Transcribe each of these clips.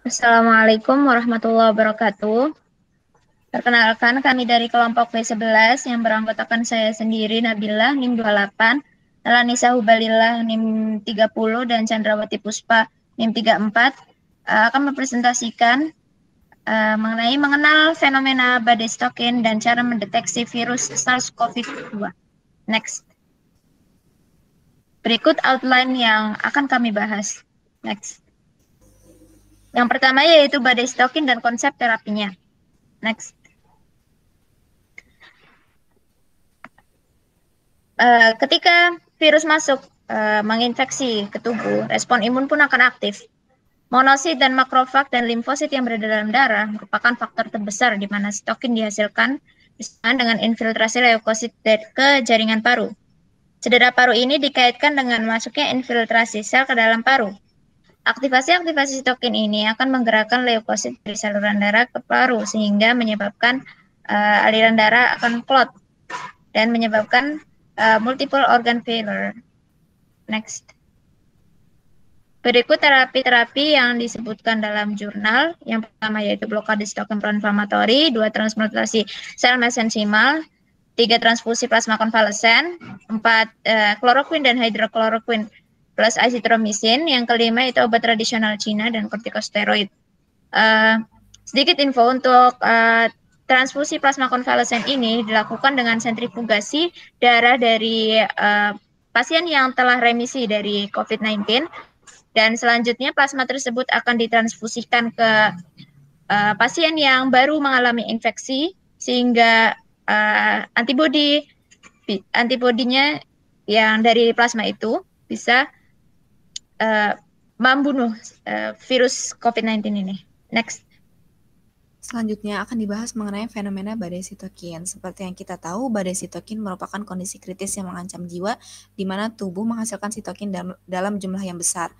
Assalamualaikum warahmatullahi wabarakatuh. Perkenalkan, kami dari kelompok B11 yang beranggotakan saya sendiri, Nabila, NIM 28, Elanisa Hubalillah, NIM 30, dan Chandrawati Puspa, NIM 34, akan mempresentasikan mengenai mengenal fenomena badai stokin dan cara mendeteksi virus SARS-CoV-2. Next. Berikut outline yang akan kami bahas. Next. Yang pertama yaitu badai stokin dan konsep terapinya. Next. Ketika virus masuk menginfeksi ke tubuh, respon imun pun akan aktif. Monosit dan makrofag dan limfosit yang berada dalam darah merupakan faktor terbesar di mana sitokin dihasilkan bersamaan dengan infiltrasi leukosit ke jaringan paru. Cedera paru ini dikaitkan dengan masuknya infiltrasi sel ke dalam paru. Aktivasi-aktivasi sitokin ini akan menggerakkan leukosit dari saluran darah ke paru sehingga menyebabkan aliran darah akan clot dan menyebabkan multiple organ failure. Next. Berikut terapi-terapi yang disebutkan dalam jurnal. Yang pertama yaitu blokade stokin proinflamatori, 2 transplantasi sel mesensimal, 3 transfusi plasma konvalesen, 4 kloroquine dan hidrokloroquine plus azitromisin. Yang kelima itu obat tradisional Cina dan kortikosteroid. Sedikit info untuk transfusi plasma konvalesen ini dilakukan dengan sentrifugasi darah dari pasien yang telah remisi dari COVID-19 dan selanjutnya plasma tersebut akan ditransfusikan ke pasien yang baru mengalami infeksi sehingga antibodinya yang dari plasma itu bisa membunuh virus COVID-19 ini. Next. Selanjutnya akan dibahas mengenai fenomena badai sitokin. Seperti yang kita tahu, badai sitokin merupakan kondisi kritis yang mengancam jiwa, di mana tubuh menghasilkan sitokin dalam jumlah yang besar.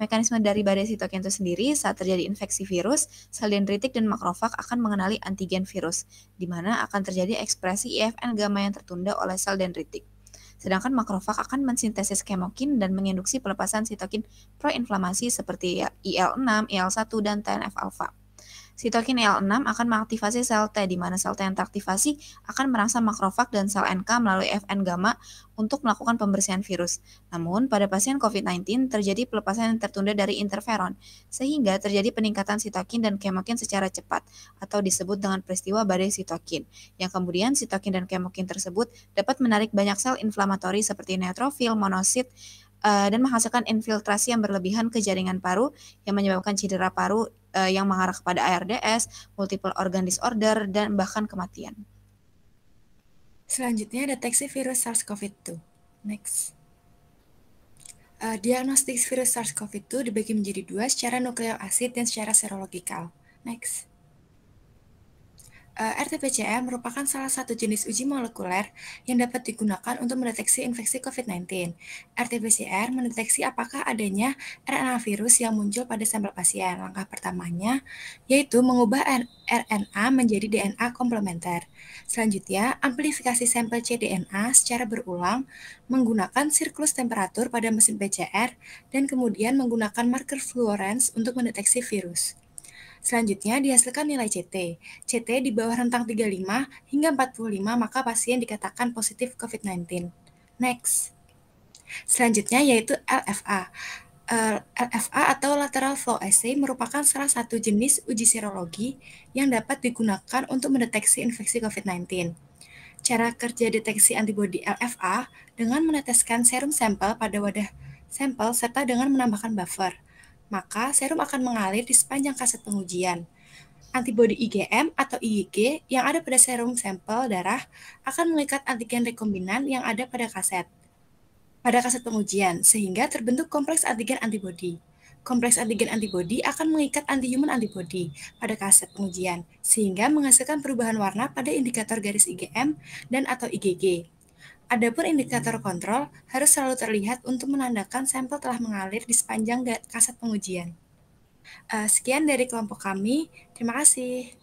Mekanisme dari badai sitokin itu sendiri, saat terjadi infeksi virus, sel dendritik dan makrofag akan mengenali antigen virus, di mana akan terjadi ekspresi IFN gamma yang tertunda oleh sel dendritik. Sedangkan makrofag akan mensintesis kemokin dan menginduksi pelepasan sitokin proinflamasi seperti IL-6, IL-1, dan TNF-alfa. Sitokin IL-6 akan mengaktifasi sel T, di mana sel T yang teraktivasi akan merangsang makrofag dan sel NK melalui FN gamma untuk melakukan pembersihan virus. Namun, pada pasien COVID-19 terjadi pelepasan yang tertunda dari interferon, sehingga terjadi peningkatan sitokin dan kemokin secara cepat, atau disebut dengan peristiwa badai sitokin, yang kemudian sitokin dan kemokin tersebut dapat menarik banyak sel inflamatori seperti neutrofil, monosit, dan menghasilkan infiltrasi yang berlebihan ke jaringan paru yang menyebabkan cedera paru yang mengarah kepada ARDS, multiple organ disorder, dan bahkan kematian. Selanjutnya, deteksi virus SARS-CoV-2. Next. Diagnostik virus SARS-CoV-2 dibagi menjadi 2 secara nukleoasid dan secara serologikal. Next. RT-PCR merupakan salah satu jenis uji molekuler yang dapat digunakan untuk mendeteksi infeksi COVID-19. RT-PCR mendeteksi apakah adanya RNA virus yang muncul pada sampel pasien. Langkah pertamanya yaitu mengubah RNA menjadi DNA komplementer. Selanjutnya, amplifikasi sampel cDNA secara berulang menggunakan siklus temperatur pada mesin PCR dan kemudian menggunakan marker fluorescence untuk mendeteksi virus. Selanjutnya dihasilkan nilai CT. CT di bawah rentang 35 hingga 45 maka pasien dikatakan positif COVID-19. Next. Selanjutnya yaitu LFA. LFA atau lateral flow assay merupakan salah satu jenis uji serologi yang dapat digunakan untuk mendeteksi infeksi COVID-19. Cara kerja deteksi antibodi LFA dengan meneteskan serum sampel pada wadah sampel serta dengan menambahkan buffer. Maka serum akan mengalir di sepanjang kaset pengujian. Antibodi IgM atau IgG yang ada pada serum sampel darah akan mengikat antigen rekombinan yang ada pada kaset pengujian, sehingga terbentuk kompleks antigen antibodi. Kompleks antigen antibodi akan mengikat anti-human antibody pada kaset pengujian, sehingga menghasilkan perubahan warna pada indikator garis IgM dan atau IgG. Adapun indikator kontrol harus selalu terlihat untuk menandakan sampel telah mengalir di sepanjang kaset pengujian. Sekian dari kelompok kami. Terima kasih.